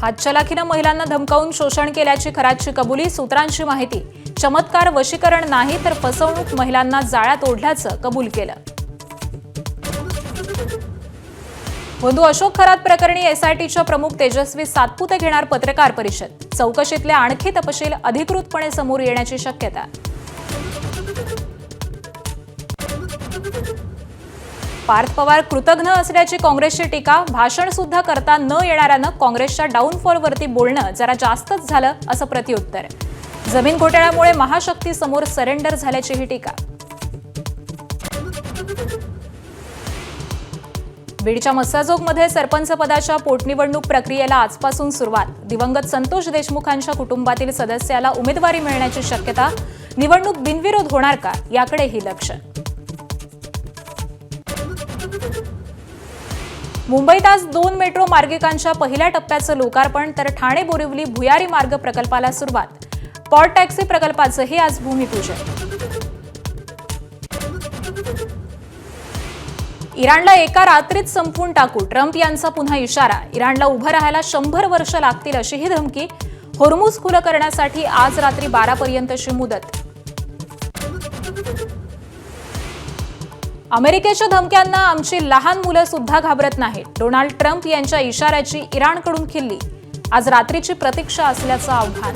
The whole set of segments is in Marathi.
हातचलाखीनं महिलांना धमकावून शोषण केल्याची खराची कबुली, सूत्रांची माहिती. चमत्कार वशीकरण नाही तर फसवणूक, महिलांना जाळ्यात ओढल्याचं कबूल केलं. वधू अशोक खरात प्रकरणी एसआयटीच्या प्रमुख तेजस्वी सातपुते घेणार पत्रकार परिषद. चौकशीतले आणखी तपशील अधिकृतपणे समोर येण्याची शक्यता. पार्थ पवार कृतघ्न असल्याची काँग्रेसची टीका. भाषण सुद्धा करता न येणाऱ्यानं काँग्रेसच्या डाऊनफॉलवरती बोलणं जरा जास्तच झालं असं प्रत्युत्तर. जमीन घोटाळ्यामुळे महाशक्ती समोर सरेंडर झाल्याची ही टीका. बीडच्या मस्साजोगमध्ये सरपंच पदाच्या पोटनिवडणूक प्रक्रियेला आजपासून सुरुवात. दिवंगत संतोष देशमुखांच्या कुटुंबातील सदस्याला उमेदवारी मिळण्याची शक्यता. निवडणूक बिनविरोध होणार का, याकडेही लक्ष. मुंबईत आज 2 मेट्रो मार्गिकांच्या पहिल्या टप्प्याचं लोकार्पण, तर ठाणे बोरिवली भुयारी मार्ग प्रकल्पाला सुरुवात. पॉट टॅक्सी प्रकल्पाचंही आज भूमिपूजन. इराणला एका रात्रीत संपवून टाकू, ट्रम्प यांचा पुन्हा इशारा. इराणला उभं राहायला 100 वर्ष लागतील अशीही धमकी. होर्मुझ खुलं करण्यासाठी आज रात्री 12 पर्यंतची मुदत. अमेरिकेच्या धमक्यांना आमची लहान मुलं सुद्धा घाबरत नाहीत. डोनाल्ड ट्रम्प यांच्या इशाऱ्याची इराणकडून खिल्ली. आज रात्रीची प्रतीक्षा असल्याचं आव्हान.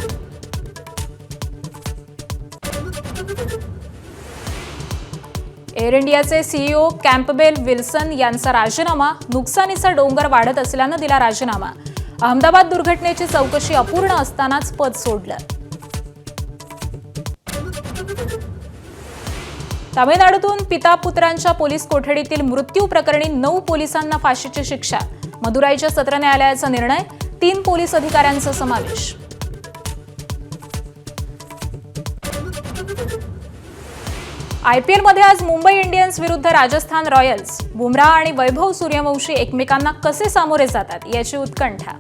एअर इंडियाचे सीईओ कॅम्पबेल विल्सन यांचा राजीनामा. नुकसानीचा डोंगर वाढत असल्यानं दिला राजीनामा. अहमदाबाद दुर्घटनेची चौकशी अपूर्ण असतानाच पद सोडलं. तामिळनाडूतून पिता पुत्रांच्या पोलीस कोठडीतील मृत्यू प्रकरणी 9 पोलिसांना फाशीची शिक्षा. मदुराईच्या सत्र न्यायालयाचा निर्णय. 3 पोलीस अधिकाऱ्यांचा समावेश. आयपीएलमध्ये आज मुंबई इंडियन्स विरुद्ध राजस्थान रॉयल्स. बुमराह आणि वैभव सूर्यवंशी एकमेकांना कसे सामोरे जातात याची उत्कंठा.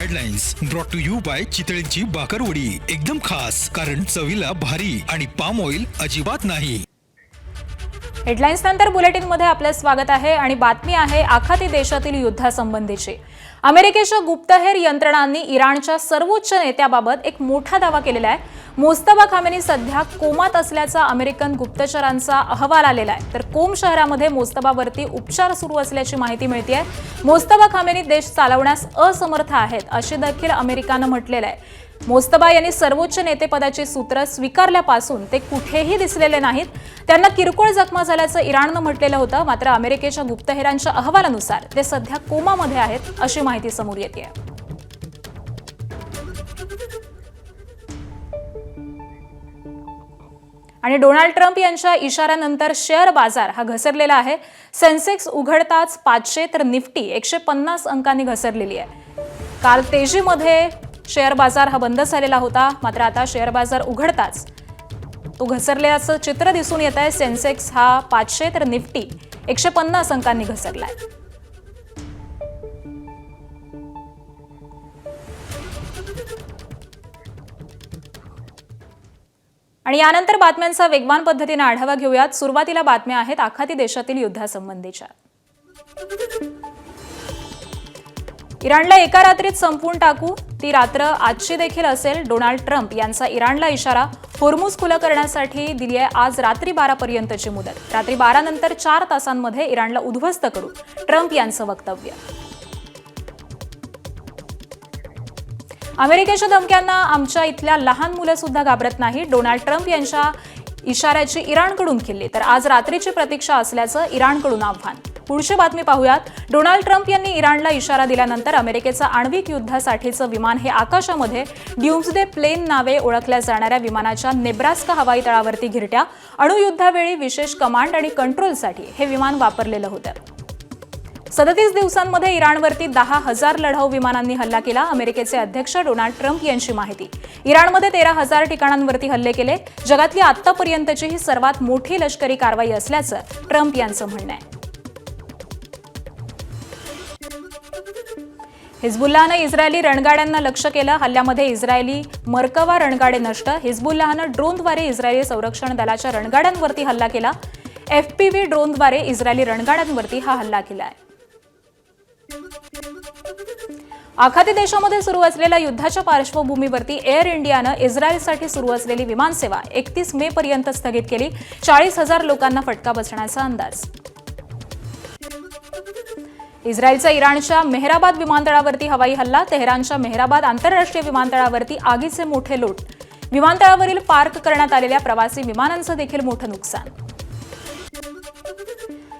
Headlines brought to you by चितळेंची बाकरवडी. एकदम खास, कारण चवीला भारी आणि पाम ऑइल अजिबात नाही. हेडलाइन्स नंतर बुलेटिनमध्ये आपलं स्वागत आहे आणि बातमी आहे आखाती देशातील युद्धासंबंधीची. अमेरिकेच्या गुप्तहेर यंत्रणांनी इराणच्या सर्वोच्च नेत्याबाबत एक मोठा दावा केलेला आहे. मोस्तफा खामेनी सध्या कोमात असल्याचा अमेरिकन गुप्तचरांचा अहवाल आलेला आहे. तर कोम शहरामध्ये मोस्तफावरती उपचार सुरू असल्याची माहिती मिळते. मोस्तफा खामेनी देश चालवण्यास असमर्थ आहेत अशी देखील अमेरिकेनं म्हटलेलं आहे. मोस्तफा यांनी सर्वोच्च नेतेपदाची सूत्र स्वीकारल्यापासून ते कुठेही दिसलेले नाहीत. त्यांना किरकोळ जखमा झाल्याचं इराणनं म्हटलेलं होतं. मात्र अमेरिकेच्या गुप्तहेरांच्या अहवालानुसार ते सध्या कोमामध्ये आहेत अशी माहिती समोर येते. आणि डोनाल्ड ट्रम्प यांच्या इशाऱ्यानंतर शेअर बाजार हा घसरलेला आहे. सेन्सेक्स उघडताच 500 तर निफ्टी 150 अंकांनी घसरलेली आहे. काल तेजीमध्ये शेअर बाजार हा बंद झालेला होता. मात्र आता शेअर बाजार उघडताच तो घसरल्याचं चित्र दिसून येत आहे. सेन्सेक्स हा 500 तर निफ्टी 150 अंकांनी घसरलाय. आणि यानंतर बातम्यांचा वेगवान पद्धतीने आढावा घेऊयात. सुरुवातीला बातम्या आहेत आखाती देशातील युद्धासंबंधीच्या. इराणला एका रात्रीत संपवून टाकू, ती रात्र आजची देखील असेल. डोनाल्ड ट्रम्प यांचा इराणला इशारा. होर्मुझ खुलं करण्यासाठी दिली आहे आज रात्री 12 पर्यंतची मुदत. रात्री 12 नंतर 4 तासांमध्ये इराणला उद्ध्वस्त करू, ट्रम्प यांचं वक्तव्य. अमेरिकेच्या धमक्यांना आमच्या इथल्या लहान मुलं सुद्धा घाबरत नाही. डोनाल्ड ट्रम्प यांच्या इशाऱ्याची इराणकडून खिल्ली. तर आज रात्रीची प्रतीक्षा असल्याचं इराणकडून आव्हान. पुढची बातमी पाहूयात. डोनाल्ड ट्रम्प यांनी इराणला इशारा दिल्यानंतर अमेरिकेचं आण्विक युद्धासाठीचं विमान हे आकाशामध्ये ड्यूम्सडे प्लेन नावे ओळखल्या जाणाऱ्या विमानाच्या नेब्रास्का हवाई तळावरती घिरट्या. अणुयुद्धावेळी विशेष कमांड आणि कंट्रोलसाठी हे विमान वापरलेलं होतं. 37 दिवसांमध्ये इराणवरती 10,000 लढाऊ विमानांनी हल्ला केला. अमेरिकेचे अध्यक्ष डोनाल्ड ट्रम्प यांची माहिती. इराणमध्ये 13,000 ठिकाणांवरती हल्ले केले. जगातली आतापर्यंतची ही सर्वात मोठी लष्करी कारवाई असल्याचं ट्रम्प यांचं म्हणणं आहे. हिजबुल्लाहनं इस्रायली रणगाड्यांना लक्ष्य केलं. हल्ल्यामध्ये इस्रायली मर्कवा रणगाडे नष्ट. हिजबुल्लाहनं ड्रोनद्वारे इस्रायली संरक्षण दलाच्या रणगाड्यांवरती हल्ला केला. FPV ड्रोनद्वारे इस्रायली रणगाड्यांवरती हा हल्ला केला आहे. आखाती देशामध्ये सुरू असलेल्या युद्धाच्या पार्श्वभूमीवरती एअर इंडियानं इस्रायलसाठी सुरू असलेली विमानसेवा 31 मे पर्यंत स्थगित केली. 40,000 लोकांना फटका बसण्याचा अंदाज. इस्रायलचा इराणच्या मेहराबाद विमानतळावरती हवाई हल्ला. तेहरानच्या मेहराबाद आंतरराष्ट्रीय विमानतळावरती आगीचे मोठे लोट. विमानतळावरील पार्क करण्यात आलेल्या प्रवासी विमानांचं देखील मोठं नुकसान.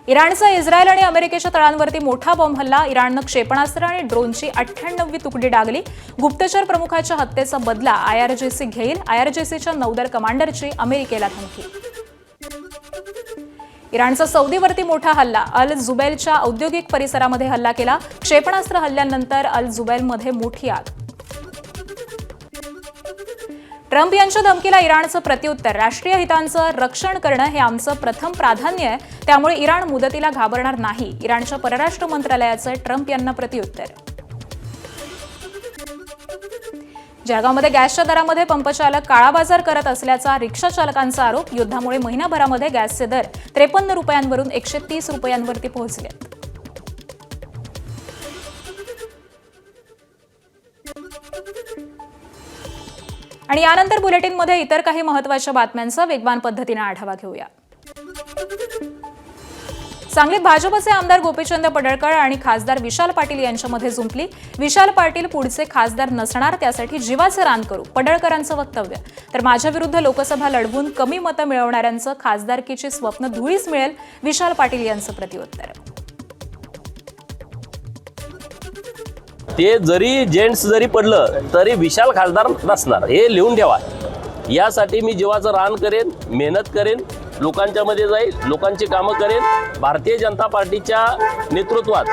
इराणचा इस्रायल आणि अमेरिकेच्या तळांवरती मोठा बॉम्ब हल्ला. इराणनं क्षेपणास्त्र आणि ड्रोनची 98वी तुकडी डागली. गुप्तचर प्रमुखाच्या हत्येचा बदला IRGC घेईल. IRGCच्या नौदल कमांडरची अमेरिकेला धमकी. इराणचा सौदीवरती मोठा हल्ला. अल जुबैलच्या औद्योगिक परिसरामध्ये हल्ला केला. क्षेपणास्त्र हल्ल्यानंतर अल जुबैलमध्ये मोठी आग. ट्रम्प यांच्या धमकीला इराणचं प्रत्युत्तर. राष्ट्रीय हितांचं रक्षण करणं हे आमचं प्रथम प्राधान्य आहे, त्यामुळे इराण मुदतीला घाबरणार नाही. इराणच्या परराष्ट्र मंत्रालयाचं ट्रम्प यांना प्रत्युत्तर. जळगावमध्ये गॅसच्या दरामध्ये पंपचालक काळाबाजार करत असल्याचा रिक्षा चालकांचा आरोप. युद्धामुळे महिनाभरामध्ये गॅसचे दर 53 रुपयांवरून 130 रुपयांवरती पोहोचले. आणि यानंतर बुलेटिनमध्ये इतर काही महत्त्वाच्या बातम्यांचा वेगवान पद्धतीने आढावा घेऊया. सांगलीत भाजपचे आमदार गोपीचंद पडळकर आणि खासदार विशाल पाटील यांच्यामध्ये जुंपली. विशाल पाटील पुढचे खासदार नसणार, त्यासाठी जीवाचं रान करू, पडळकरांचं वक्तव्य. तर माझ्या विरुद्ध लोकसभा लढवून कमी मतं मिळवणाऱ्यांचं खासदारकीची स्वप्न धुळीस मिळेल, विशाल पाटील यांचं प्रत्युत्तर. ते जरी जेंट्स जरी पडलं तरी विशाल खासदार नसणार, हे लिहून ठेवा. यासाठी मी जीवाचं रान करेन, मेहनत करेन, लोकांच्या मध्ये जाईल, लोकांची कामं करेन. भारतीय जनता पार्टीच्या नेतृत्वात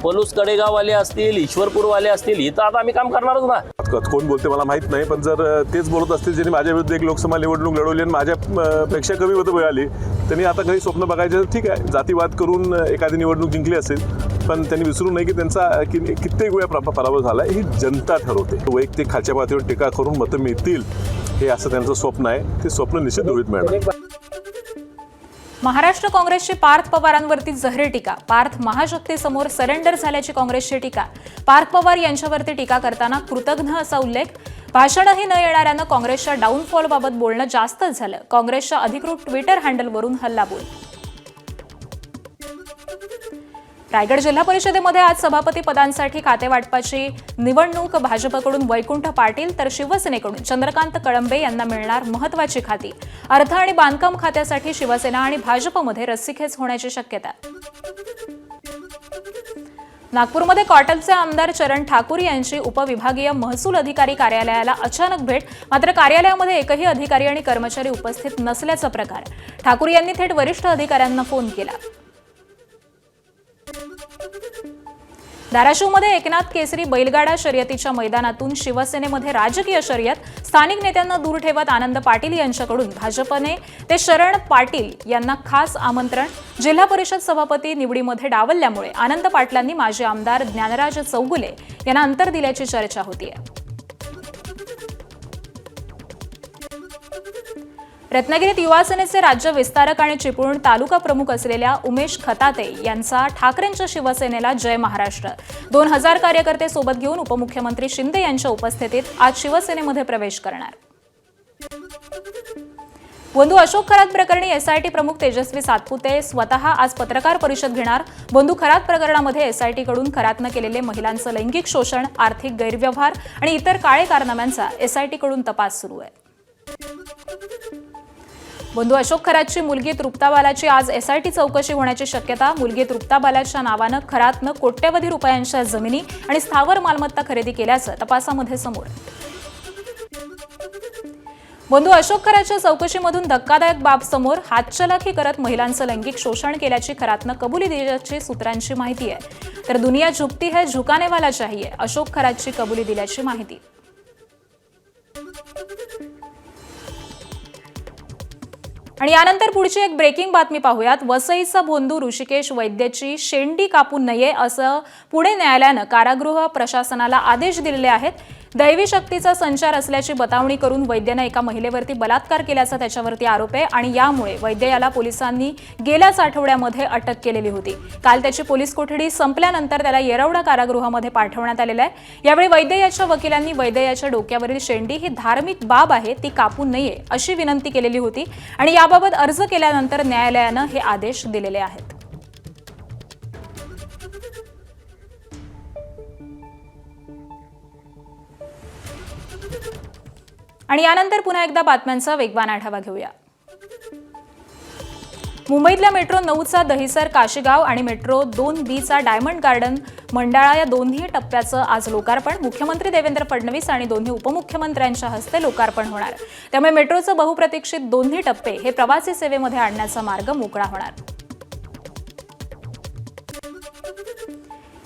पलूस कडेगाववाले असतील, ईश्वरपूरवाले असतील, इथं आता आम्ही काम करणारच ना. कोण बोलते मला माहित नाही, पण जर तेच बोलत असतील ज्यांनी माझ्या विरुद्ध एक लोकसभा निवडणूक लढवली आणि माझ्या पेक्षा कमी मतं मिळाली, त्यांनी आता काही स्वप्न बघायचे. ठीक आहे, जातीवाद करून एखादी निवडणूक जिंकली असेल, पण त्यांनी विसरू नये की त्यांचा कित्येक वेळा पराभव झाला. ही जनता ठरवते. वैयक्तिक खालच्या पातळीवर टीका करून मतं मिळतील हे असं त्यांचं स्वप्न आहे. ते स्वप्न निश्चित धुळीत मिळणार. महाराष्ट्र काँग्रेसची पार्थ पवारांवरती जहरी टीका. पार्थ महाशक्तीसमोर सरेंडर झाल्याची काँग्रेसची टीका. पार्थ पवार यांच्यावरती टीका करताना कृतज्ञ असा उल्लेख. भाषणही न येणाऱ्यानं काँग्रेसच्या डाऊनफॉलबाबत बोलणं जास्तच झालं. काँग्रेसच्या अधिकृत ट्विटर हँडलवरून हल्लाबोल. रायगड जिल्हा परिषदेमध्ये आज सभापती पदांसाठी खातेवाटपाची निवडणूक. भाजपकडून वैकुंठ पाटील तर शिवसेनेकडून चंद्रकांत कळंबे यांना मिळणार महत्त्वाची खाती. अर्थ आणि बांधकाम खात्यासाठी शिवसेना आणि भाजपमध्ये रस्सीखेच होण्याची शक्यता. नागपूरमध्ये कॉटलचे आमदार चरण ठाकूर यांची उपविभागीय महसूल अधिकारी कार्यालयाला अचानक भेट. मात्र कार्यालयामध्ये एकही अधिकारी आणि कर्मचारी उपस्थित नसल्याचा प्रकार. ठाकूर यांनी थेट वरिष्ठ अधिकाऱ्यांना फोन केला. धाराशिवमध्ये एकनाथ केसरी बैलगाडा शर्यतीच्या मैदानातून शिवसेनेमध्ये राजकीय शर्यत. स्थानिक नेत्यांना दूर ठेवत आनंद पाटील यांच्याकडून भाजपने ते शरण पाटील यांना खास आमंत्रण. जिल्हा परिषद सभापती निवडीमध्ये डावलल्यामुळे आनंद पाटलांनी माजी आमदार ज्ञानराज चौगुले यांना अंतर दिल्याची चर्चा होतीये. रत्नागिरीत युवा सेनेचे राज्य विस्तारक आणि चिपळूण तालुका प्रमुख असलेल्या उमेश खताते यांचा ठाकरेंच्या शिवसेनेला जय महाराष्ट्र. 2000 कार्यकर्ते सोबत घेऊन उपमुख्यमंत्री शिंदे यांच्या उपस्थितीत आज शिवसेनेमध्ये प्रवेश करणार. बंधू अशोक खरात प्रकरणी SIT प्रमुख तेजस्वी सातपुते स्वतः आज पत्रकार परिषद घेणार. बंधू खरात प्रकरणामध्ये SIT कडून खरातनं केलेले महिलांचं लैंगिक शोषण, आर्थिक गैरव्यवहार आणि इतर काळे कारनाम्यांचा SIT कडून तपास सुरू आहे. बंधू अशोक खरातची मुलगी तृप्ताबालाची आज SIT चौकशी होण्याची शक्यता. मुलगी तृप्ताबालाच्या नावानं खरातनं कोट्यवधी रुपयांच्या जमिनी आणि स्थावर मालमत्ता खरेदी केल्याचं तपासामध्ये समोर. बंधू अशोक खरातच्या चौकशीमधून धक्कादायक बाब समोर. हातचलाखी करत महिलांचं लैंगिक शोषण केल्याची खरातनं कबुली दिल्याची सूत्रांची माहिती आहे. तर दुनिया झुकती है झुकाने वाला चाहिए, अशोक खरातची कबुली दिल्याची माहिती. आणि यानंतर पुढची एक ब्रेकिंग बातमी पाहूयात. वसईचा भोंदू ऋषिकेश वैद्यची शेंडी कापू नये असं पुणे न्यायालयानं कारागृह प्रशासनाला आदेश दिलेले आहेत. दैवी शक्तीचा संचार असल्याची बतावणी करून वैद्याने एका महिलेवरती बलात्कार केल्याचा त्याच्यावरती आरोप आहे आणि यामुळे वैद्य याला पोलिसांनी गेल्याच आठवड्यामध्ये अटक केलेली होती. काल त्याची पोलीस कोठडी संपल्यानंतर त्याला येरवडा कारागृहामध्ये पाठवण्यात आलेलं आहे. यावेळी वैद्य याच्या वकिलांनी वैद्य याच्या डोक्यावरील शेंडी ही धार्मिक बाब आहे, ती कापू नये अशी विनंती केलेली होती आणि याबाबत अर्ज केल्यानंतर न्यायालयानं हे आदेश दिलेले आहेत. आणि यानंतर पुन्हा एकदा बातम्यांचा वेगवान आढावा घेऊया. मुंबईतल्या मेट्रो 9चा दहिसर काशीगाव आणि मेट्रो 2B चा डायमंड गार्डन मंडाळा या दोन्ही टप्प्याचं आज लोकार्पण मुख्यमंत्री देवेंद्र फडणवीस आणि दोन्ही उपमुख्यमंत्र्यांच्या हस्ते लोकार्पण होणार. त्यामुळे मेट्रोचे बहुप्रतीक्षित दोन्ही टप्पे हे प्रवासी सेवेमध्ये आणण्याचा मार्ग मोकळा होणार.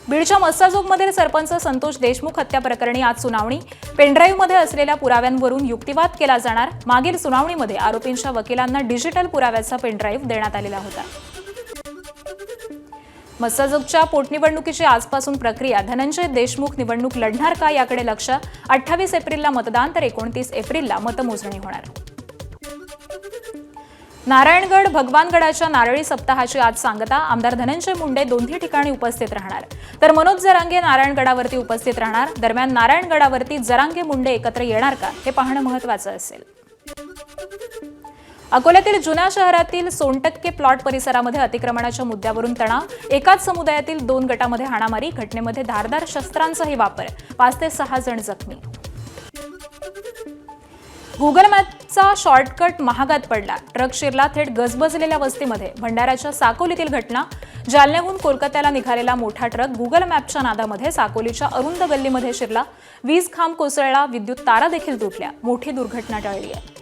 बीडच्या मस्साजोगमधील सरपंच संतोष देशमुख हत्या प्रकरणी आज सुनावणी. पेनड्राईव्हमध्ये असलेल्या पुराव्यांवरून युक्तिवाद केला जाणार. मागील सुनावणीमध्ये आरोपींच्या वकिलांना डिजिटल पुराव्याचा पेनड्राईव्ह देण्यात आलेला होता. मस्साजोगच्या पोटनिवडणुकीची आजपासून प्रक्रिया. धनंजय देशमुख निवडणूक लढणार का याकडे लक्ष. 28 एप्रिलला मतदान तर 29 एप्रिलला मतमोजणी होणार. नारायणगड भगवानगडाच्या नारळी सप्ताहाची आज सांगता. आमदार धनंजय मुंडे दोन्ही ठिकाणी उपस्थित राहणार तर मनोज जरांगे नारायणगडावरती उपस्थित राहणार. दरम्यान नारायणगडावरती जरांगे मुंडे एकत्र येणार का हे पाहणं महत्त्वाचं असेल. अकोल्यातील जुन्या शहरातील सोनटक्के प्लॉट परिसरामध्ये अतिक्रमणाच्या मुद्द्यावरून तणाव. एकाच समुदायातील 2 गटामध्ये हाणामारी. घटनेमध्ये धारदार शस्त्रांचाही वापर. 5 ते 6 जण जखमी. गुगल मॅपचा शॉर्टकट महागात पडला. ट्रक शिरला थेट गजबजलेल्या वस्तीमध्ये. भंडाऱ्याच्या साकोलीतील घटना. जालन्याहून कोलकात्याला निघालेला मोठा ट्रक गुगल मॅपच्या नादामध्ये साकोलीच्या अरुंद गल्लीमध्ये शिरला. वीज खांब कोसळला. विद्युत तारा देखील तुटल्या. मोठी दुर्घटना टळली आहे.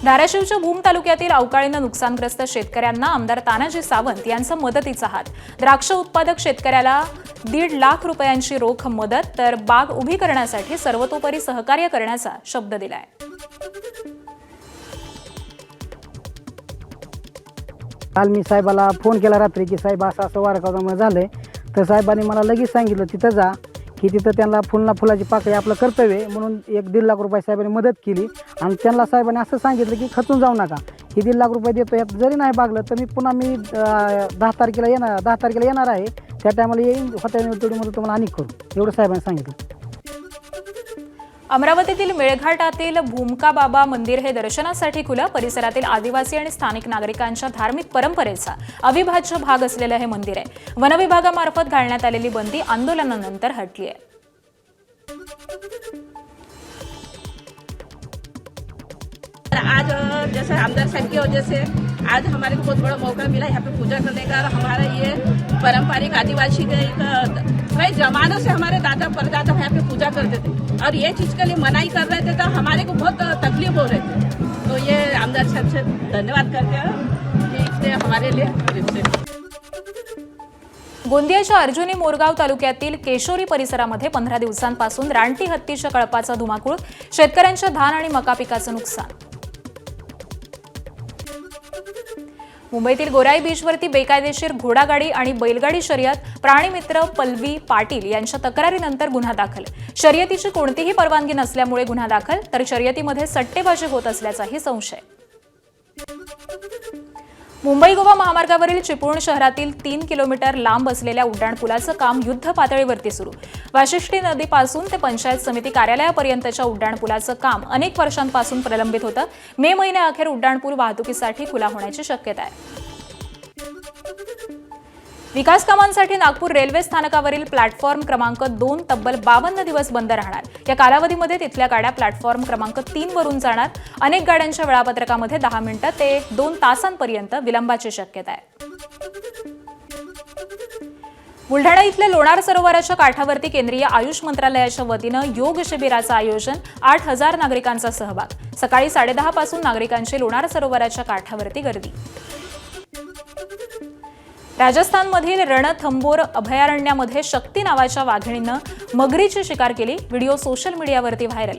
धाराशिवच्या भूम तालुक्यातील अवकाळीनं नुकसानग्रस्त शेतकऱ्यांना आमदार तानाजी सावंत यांचा मदतीचा हात. द्राक्ष उत्पादक शेतकऱ्याला 1.5 लाख रुपयांची रोख मदत तर बाग उभी करण्यासाठी सर्वतोपरी सहकार्य करण्याचा शब्द दिलाय. काल मी साहेबाला फोन केला रात्री की साहेब असं वारकावं झालंय. तर साहेबांनी मला लगेच सांगितलं तिथं जा की तिथं त्यांना फुलाची पाकळी आपलं कर्तव्य आहे म्हणून 1.5 लाख रुपये साहेबांनी मदत केली. आणि त्यांना साहेबांनी असं सांगितलं की खचून जाऊ नका, ही 1.5 लाख रुपये देतो, यात जरी नाही बागलं तर मी पुन्हा 10 तारखेला येणार आहे. त्या टायमाला येईन होत्या तेवढी मदत तुम्हाला आणि करू, एवढं साहेबांनी सांगितलं. अमरावतीतील मेळघाटातील भूमका बाबा मंदिर हे दर्शनासाठी खुलं. परिसरातील आदिवासी आणि स्थानिक नागरिकांच्या धार्मिक परंपरेचा अविभाज्य भाग असलेलं हे मंदिर आहे. वनविभागामार्फत घालण्यात आलेली बंदी आंदोलनानंतर हटली आहे. आज जैसे आमदार साहब की वजह से आज हमारे को बहुत बड़ा मौका मिला यहाँ पे पूजा करने का. और हमारा ये पारंपरिक आदिवासी का कई जमानों से हमारे दादा परदादा यहाँ पे पूजा करते थे और ये चीज़ के लिए मनाही कर रहे थे तो हमारे को बहुत तकलीफ हो रही थी. तो ये आमदार साहब से धन्यवाद करते हैं कि इसने हमारे लिए. गोंदियाच्या अर्जुनी मोरगाव तालुक्यातील केशोरी परिसरामध्ये 15 दिवसांपासून रानटी हत्तीच्या कळपाचा धुमाकूळ. शेतकऱ्यांच्या धान आणि मका पिकाचं नुकसान. मुंबईतील गोराई बीचवरती बेकायदेशीर घोडागाडी आणि बैलगाडी शर्यत. प्राणीमित्र पल्लवी पाटील यांच्या तक्रारीनंतर गुन्हा दाखल. शर्यतीची कोणतीही परवानगी नसल्यामुळे गुन्हा दाखल तर शर्यतीमध्ये सट्टेबाजी होत असल्याचाही संशय. मुंबई गोवा महामार्गावरील चिपळूण शहरातील 3 किलोमीटर लांब असलेल्या उड्डाणपुलाचं काम युद्ध पातळीवरती सुरू. वाशिष्ठी नदीपासून ते पंचायत समिती कार्यालयापर्यंतच्या उड्डाणपुलाचं काम अनेक वर्षांपासून प्रलंबित होतं. मे महिन्याअखेर उड्डाणपूल वाहतुकीसाठी खुला होण्याची शक्यता आहे. विकास कामांसाठी नागपूर रेल्वे स्थानकावरील प्लॅटफॉर्म क्रमांक 2 तब्बल 52 दिवस बंद राहणार. या कालावधीमध्ये तिथल्या गाड्या प्लॅटफॉर्म क्रमांक 3 वरून जाणार. अनेक गाड्यांच्या वेळापत्रकामध्ये 10 मिनिटं ते 2 तासांपर्यंत विलंबाची शक्यता आहे. बुलढाणा इथल्या लोणार सरोवराच्या काठावरती केंद्रीय आयुष मंत्रालयाच्या वतीनं योग शिबिराचं आयोजन. 8,000 नागरिकांचा सहभाग. सकाळी 10:30 पासून नागरिकांची लोणार सरोवराच्या काठावरती गर्दी. राजस्थानमधील रणथंबोर अभयारण्यामध्ये शक्ती नावाच्या वाघिणीनं मगरीची शिकार केली. व्हिडिओ सोशल मीडियावरती व्हायरल.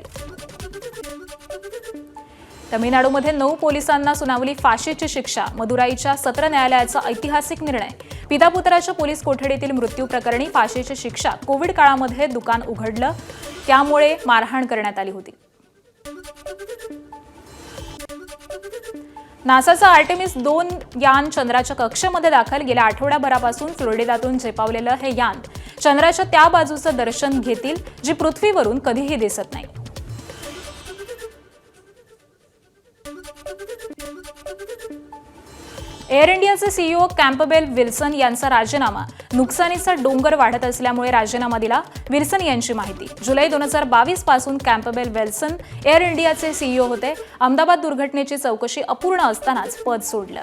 तमिळनाडूमध्ये 9 पोलिसांना सुनावली फाशीची शिक्षा. मदुराईच्या सत्र न्यायालयाचा ऐतिहासिक निर्णय. पिता पुत्राच्या पोलीस कोठडीतील मृत्यू प्रकरणी फाशीची शिक्षा. कोविड काळामध्ये दुकान उघडलं त्यामुळे मारहाण करण्यात आली होती. नासाचं आर्टेमिस 2 यान चंद्राच्या कक्षेमध्ये दाखल. गेल्या आठवड्याभरापासून फ्लोरिडातून झेपावलेलं हे यान चंद्राच्या त्या बाजूचं दर्शन घेतील जी पृथ्वीवरून कधीही दिसत नाही. एअर इंडियाचे सीईओ कॅम्पबेल विल्सन यांचा राजीनामा. नुकसानीचा डोंगर वाढत असल्यामुळे राजीनामा दिला. विल्सन यांची माहिती. जुलै 2022 पासून कॅम्पबेल विल्सन एअर इंडियाचे सीईओ होते. अहमदाबाद दुर्घटनेची चौकशी अपूर्ण असतानाच पद सोडलं.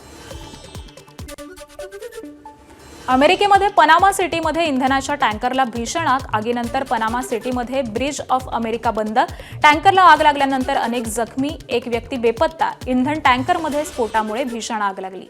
अमेरिकेमध्ये पनामा सिटीमध्ये इंधनाच्या टँकरला भीषण आग. आगीनंतर पनामा सिटीमध्ये ब्रिज ऑफ अमेरिका बंद. टँकरला आग लागल्यानंतर अनेक जखमी, एक व्यक्ती बेपत्ता. इंधन टँकरमध्ये स्फोटामुळे भीषण आग लागली.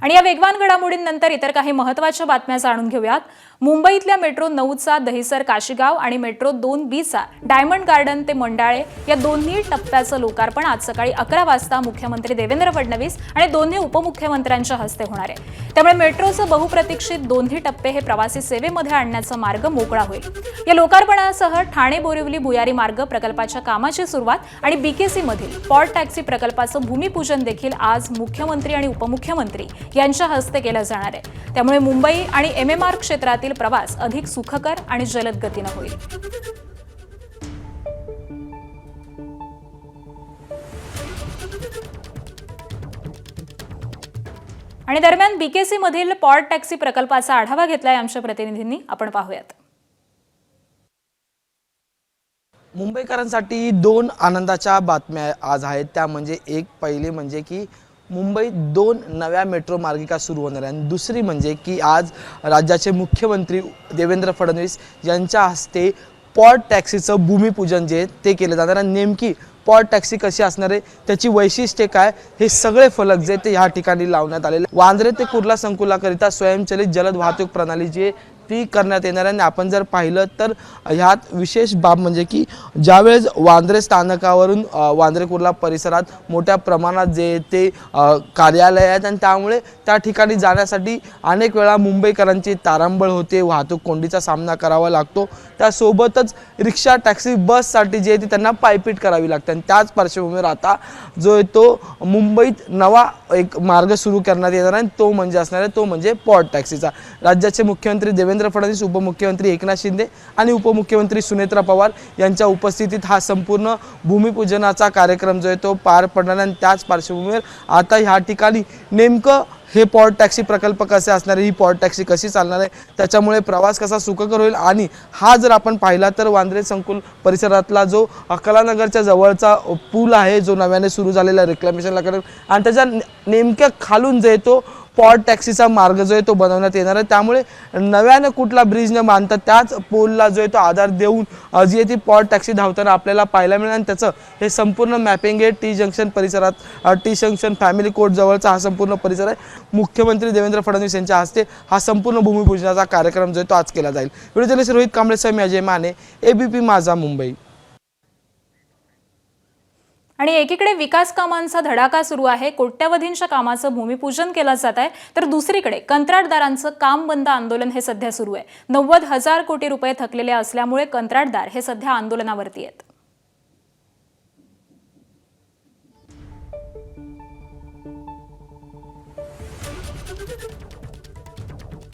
आणि या वेगवान घडामोडींनंतर इतर काही महत्त्वाच्या बातम्या जाणून घेऊयात. मुंबईतल्या मेट्रो 9चा दहिसर काशीगाव आणि मेट्रो 2B चा डायमंड गार्डन ते मंडाळे या दोन्ही टप्प्याचं लोकार्पण आज सकाळी 11 वाजता मुख्यमंत्री देवेंद्र फडणवीस आणि दोन्ही उपमुख्यमंत्र्यांच्या हस्ते होणार आहे. त्यामुळे मेट्रोचं बहुप्रतीक्षित दोन्ही टप्पे हे प्रवासी सेवेमध्ये आणण्याचा मार्ग मोकळा होईल. या लोकार्पणासह ठाणे बोरिवली भुयारी मार्ग प्रकल्पाच्या कामाची सुरुवात आणि BKC मधील पॉड टॅक्सी प्रकल्पाचं भूमिपूजन देखील आज मुख्यमंत्री आणि उपमुख्यमंत्री यांच्या हस्ते केलं जाणार आहे. त्यामुळे मुंबई आणि MMR क्षेत्रातील प्रवास अधिक सुखकर आणि जलद गतीनं होईल. आणि दरम्यान BKC मधील पॉड टॅक्सी प्रकल्पाचा आढावा घेतलाय आमच्या प्रतिनिधींनी. आपण पाहूयात. मुंबईकरांसाठी 2 आनंदाच्या बातम्या आज आहेत. त्या म्हणजे एक पहिली म्हणजे की मुंबईत 2 नव्या मेट्रो मार्गिका सुरू होणार आहे आणि दुसरी म्हणजे की आज राज्याचे मुख्यमंत्री देवेंद्र फडणवीस यांच्या हस्ते पॉड टॅक्सीचं भूमिपूजन जे ते केलं जाणार आहे. नेमकी पॉड टॅक्सी कशी असणार आहे, त्याची वैशिष्ट्ये काय, हे सगळे फलक जे ते ह्या ठिकाणी लावण्यात आलेले. वांद्रे ते कुर्ला संकुलाकरिता स्वयंचलित जलद वाहतूक प्रणाली जी ती करण्यात येणार आहे. आणि आपण जर पाहिलं तर ह्यात विशेष बाब म्हणजे की ज्यावेळेस वांद्रे स्थानकावरून वांद्रे कुर्ला परिसरात मोठ्या प्रमाणात जे ते कार्यालय आहेत आणि त्यामुळे त्या ठिकाणी जाण्यासाठी अनेक वेळा मुंबईकरांची तारांबळ होते, वाहतूक कोंडीचा सामना करावा लागतो. त्यासोबतच रिक्षा, टॅक्सी, बससाठी जे ती त्यांना पायपीट करावी लागते. आणि त्याच पार्श्वभूमीवर आता जो आहे तो मुंबईत नवा एक मार्ग सुरू करण्यात येणार आहे. तो म्हणजे असणार आहे तो म्हणजे पॉड टॅक्सीचा. राज्याचे मुख्यमंत्री देवेंद्र फडणवीस, उपमुख्यमंत्री एकनाथ शिंदे आणि उपमुख्यमंत्री सुनेत्रा पवार यांच्या उपस्थितीत हा संपूर्ण भूमिपूजनाचा कार्यक्रम जो आहे तो पार पडणार. आणि त्याच पार्श्वभूमीवर आता ह्या ठिकाणी नेमकं हे पॉड टॅक्सी प्रकल्प कसे असणार आहे, ही पॉड टॅक्सी कशी चालणार आहे, त्याच्यामुळे प्रवास कसा सुखकर होईल. आणि हा जर आपण पाहिला तर वांद्रे संकुल परिसरातला जो कलानगरच्या जवळचा पूल आहे जो नव्याने सुरू झालेला रिक्लेमेशनला करेल आणि त्याच्या नेमक्या खालून जे तो पॉड टॅक्सीचा मार्ग जो आहे तो बनवण्यात येणार आहे. त्यामुळे नव्याने कुठला ब्रिज न बांधता त्याच पोलला जो आहे तो आधार देऊन जी आहे ती पॉड टॅक्सी धावताना आपल्याला पाहायला मिळेल. आणि त्याचं हे संपूर्ण मॅपिंग आहे टी जंक्शन परिसरात, टी जंक्शन फॅमिली कोर्ट जवळचा हा संपूर्ण परिसर आहे. मुख्यमंत्री देवेंद्र फडणवीस यांच्या हस्ते हा संपूर्ण भूमिपूजनाचा कार्यक्रम जो आहे तो आज केला जाईल. व्हिडिओ जर्नलिस्ट रोहित कांबळेसह मी अजय माने, ABP माझा मुंबई. आणि एकीकडे विकास कामांचा धडाका सुरू आहे, कोट्यवधींच्या कामाचं भूमिपूजन केलं जात आहे, तर दुसरीकडे कंत्राटदारांचं काम बंद आंदोलन हे सध्या सुरू आहे. 90,000 कोटी रुपये थकलेले असल्यामुळे कंत्राटदार हे सध्या आंदोलनावरती आहेत.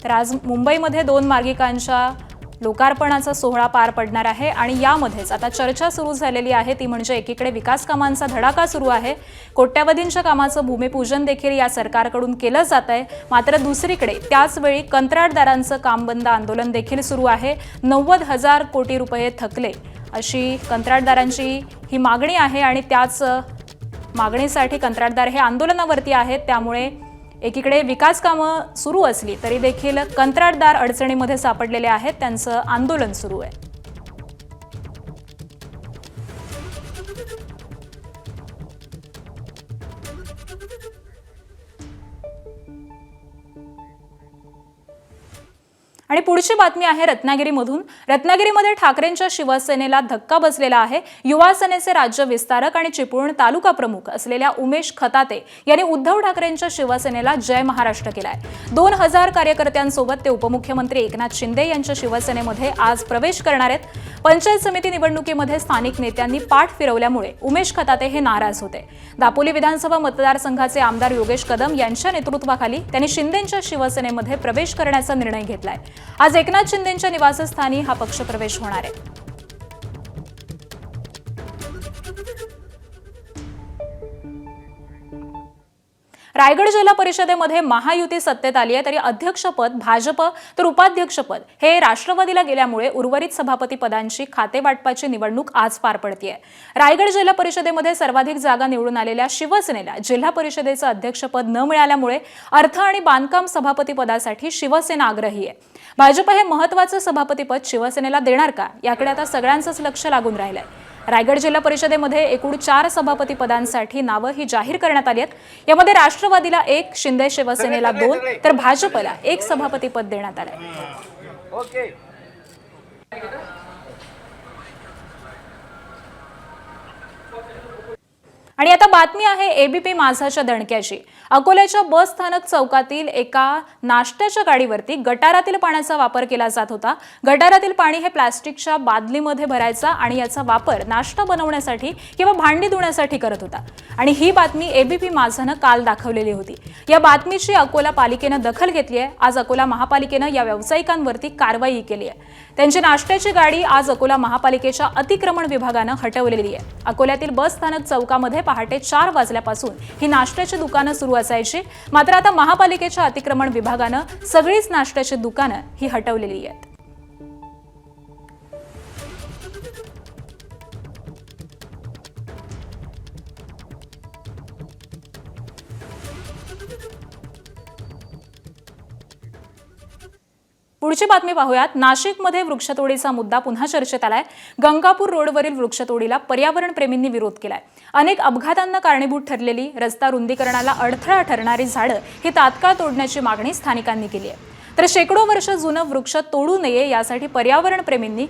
तर आज मुंबईमध्ये 2 मार्गिकांच्या लोकार्पणाचा सोहळा पार पडणार आहे आणि यामध्येच आता चर्चा सुरू झालेली आहे ती म्हणजे एकीकडे विकास कामांचा धडाका सुरू आहे, कोट्यवधींच्या कामाचं भूमिपूजन देखील या सरकारकडून केलं जात आहे, मात्र दुसरीकडे त्याचवेळी कंत्राटदारांचं काम बंद आंदोलन देखील सुरू आहे. 90,000 कोटी रुपये थकले अशी कंत्राटदारांची ही मागणी आहे आणि त्याच मागणीसाठी कंत्राटदार हे आंदोलनावरती आहेत. त्यामुळे एकीकडे विकास कामं सुरू असली तरी देखील कंत्राटदार अडचणीमध्ये सापडलेले आहेत, त्यांचं आंदोलन सुरू आहे. आणि पुढची बातमी आहे रत्नागिरीमधून. रत्नागिरीमध्ये ठाकरेंच्या शिवसेनेला धक्का बसलेला आहे. युवा सेनेचे राज्य विस्तारक आणि चिपळूण तालुका प्रमुख असलेल्या उमेश खताते यांनी उद्धव ठाकरेंच्या शिवसेनेला जय महाराष्ट्र केलाय. 2000 कार्यकर्त्यांसोबत ते उपमुख्यमंत्री एकनाथ शिंदे यांच्या शिवसेनेमध्ये आज प्रवेश करणार आहेत. पंचायत समिती निवडणुकीमध्ये स्थानिक नेत्यांनी पाठ फिरवल्यामुळे उमेश खताते हे नाराज होते. दापोली विधानसभा मतदारसंघाचे आमदार योगेश कदम यांच्या नेतृत्वाखाली त्यांनी शिंदेंच्या शिवसेनेमध्ये प्रवेश करण्याचा निर्णय घेतलाय. आज एकनाथ शिंदेंच्या निवासस्थानी हा पक्षप्रवेश होणार आहे. रायगड जिल्हा परिषदेमध्ये महायुती सत्तेत आली आहे, तरी अध्यक्षपद भाजप तर उपाध्यक्षपद हे राष्ट्रवादीला गेल्यामुळे उर्वरित सभापती पदांची खातेवाटपाची निवडणूक आज पार पडतेय. रायगड जिल्हा परिषदेमध्ये सर्वाधिक जागा निवडून आलेल्या शिवसेनेला जिल्हा परिषदेचं अध्यक्षपद न मिळाल्यामुळे अर्थ आणि बांधकाम सभापती पदासाठी शिवसेना आग्रही आहे. भाजप हे महत्त्वाचं सभापतीपद शिवसेनेला देणार का, याकडे आता सगळ्यांचंच लक्ष लागून राहिलंय. रायगड जिल्हा परिषदेमध्ये एकूण 4 सभापती पदांसाठी नावं ही जाहीर करण्यात आली आहेत. यामध्ये राष्ट्रवादीला 1, शिंदे शिवसेनेला 2 तर भाजपला 1 सभापती पद देण्यात आलंय. आणि आता बातमी आहे एबीपी माझाच्या दणक्याची. अकोल्याच्या बस स्थानक चौकातील एका नाश्त्याच्या गाडीवरती गटारातील पाण्याचा वापर केला जात होता. गटारातील पाणी हे प्लास्टिकच्या बादलीमध्ये भरायचा आणि याचा वापर नाश्ता बनवण्यासाठी किंवा भांडी धुण्यासाठी करत होता. आणि ही बातमी एबीपी माझानं काल दाखवलेली होती. या बातमीची अकोला पालिकेनं दखल घेतली आहे. आज अकोला महापालिकेनं या व्यावसायिकांवरती कारवाई केली आहे. त्यांची नाश्त्याची गाडी आज अकोला महापालिकेच्या अतिक्रमण विभागानं हटवलेली आहे. अकोल्यातील बस स्थानक चौकामध्ये पहाटे 4 वाजल्यापासून ही नाश्त्याची दुकानं सुरू असायची. मात्र आता महापालिकेच्या अतिक्रमण विभागानं सगळीच नाश्त्याची दुकानं ही हटवलेली आहेत. पुढची बातमी पाहूयात. नाशिकमध्ये वृक्षतोडीचा मुद्दा पुन्हा चर्चेत आलाय. गंगापूर रोडवरील वृक्षतोडीला पर्यावरण प्रेमींनी विरोध केलाय. अनेक अपघातांना कारणीभूत ठरलेली रस्ता रुंदीकरणाला अडथळा ठरणारी झाडं ही तात्काळ तोडण्याची मागणी स्थानिकांनी केली आहे. तर शेकडो वर्ष जुनं वृक्ष तोडू नये यासाठी पर्यावरण प्रेमींनी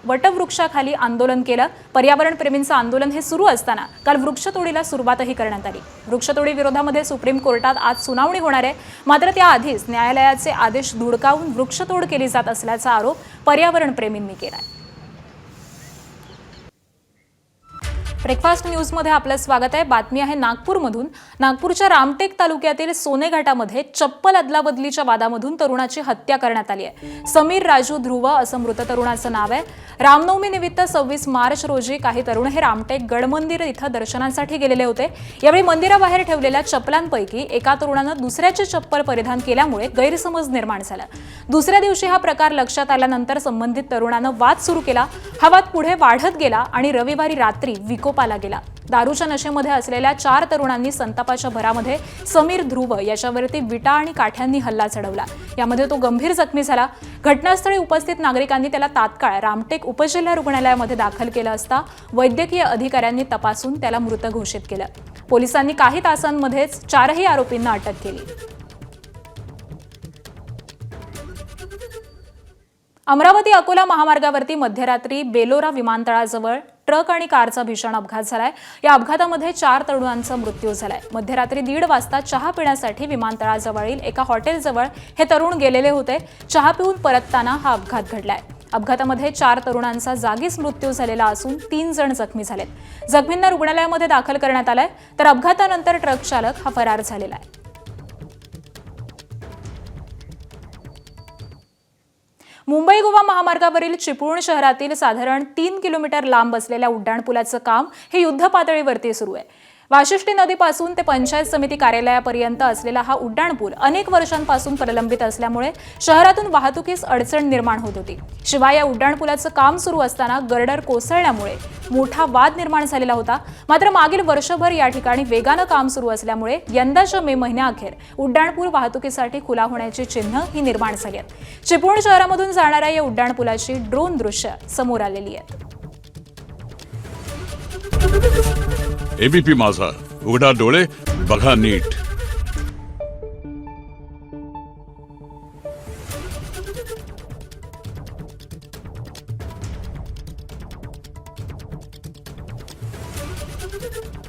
वटवृक्षाखाली आंदोलन केलं. पर्यावरण प्रेमींचं आंदोलन हे सुरू असताना काल वृक्षतोडीला सुरुवातही करण्यात आली. वृक्षतोडी विरोधामध्ये सुप्रीम कोर्टात आज सुनावणी होणार आहे. मात्र त्याआधीच न्यायालयाचे आदेश धुडकावून वृक्षतोड केली जात असल्याचा आरोप पर्यावरण प्रेमींनी केलाय. ब्रेकफास्ट न्यूजमध्ये आपलं स्वागत आहे. बातमी आहे नागपूरमधून. नागपूरच्या रामटेक तालुक्यातील सोने घाटामध्ये चप्पल अदलाबदलीच्या वादामधून तरुणाची हत्या करण्यात आली आहे. समीर राजू ध्रुव असं मृत तरुणाचं नाव आहे. रामनवमी निमित्त 26 मार्च रोजी काही तरुण हे रामटेक गड मंदिर इथं दर्शनासाठी गेलेले होते. यावेळी मंदिराबाहेर ठेवलेल्या चप्पलांपैकी एका तरुणानं दुसऱ्याची चप्पल परिधान केल्यामुळे गैरसमज निर्माण झाला. दुसऱ्या दिवशी हा प्रकार लक्षात आल्यानंतर संबंधित तरुणानं वाद सुरू केला. हा वाद पुढे वाढत गेला आणि रविवारी रात्री विकोपाला गेला. दारूच्या नशेमध्ये असलेल्या 4 तरुणांनी संतापाच्या भरामध्ये समीर ध्रुव याच्यावरती विटा आणि काठ्यांनी हल्ला चढवला. यामध्ये तो गंभीर जखमी झाला. घटनास्थळी उपस्थित नागरिकांनी त्याला तात्काळ रामटेक उपजिल्हा रुग्णालयामध्ये दाखल केलं असता वैद्यकीय अधिकाऱ्यांनी तपासून त्याला मृत घोषित केलं. पोलिसांनी काही तासांमध्येच 4ही आरोपींना अटक केली. अमरावती अकोला महामार्गावरती मध्यरात्री बेलोरा विमानतळाजवळ ट्रक आणि कारचा भीषण अपघात झालाय. या अपघातामध्ये 4 तरुणांचा मृत्यू झालाय. मध्यरात्री 1:30 वाजता चहा पिण्यासाठी विमानतळाजवळील एका हॉटेलजवळ हे तरुण गेलेले होते. चहा पिऊन परतताना हा अपघात घडलाय. अपघातामध्ये 4 तरुणांचा जागीच मृत्यू झालेला असून 3 जण जखमी झालेत. जखमींना रुग्णालयामध्ये दाखल करण्यात आलंय. तर अपघातानंतर ट्रक चालक हा फरार झालेला आहे. मुंबई गोवा महामार्गावरील चिपळूण शहरातील साधारण 3 किलोमीटर लांब असलेल्या उड्डाणपुलाचं काम हे युद्ध पातळीवरती सुरू आहे. वाशिष्ठी नदीपासून ते पंचायत समिती कार्यालयापर्यंत असलेला हा उड्डाणपूल अनेक वर्षांपासून प्रलंबित असल्यामुळे शहरातून वाहतुकीस अडचण निर्माण होत होती. शिवाय या उड्डाणपुलाचं काम सुरू असताना गर्डर कोसळल्यामुळे मोठा वाद निर्माण झालेला होता. मात्र मागील वर्षभर या ठिकाणी वेगानं काम सुरू असल्यामुळे यंदाच्या मे महिन्याअखेर उड्डाणपूल वाहतुकीसाठी खुला होण्याची चिन्ह ही निर्माण झाली आहेत. चिपळूण शहरामधून जाणाऱ्या या उड्डाणपुलाची ड्रोन दृश्य समोर आलेली आहेत. एबीपी माझा, उघडा डोळे बघा नीट. आहे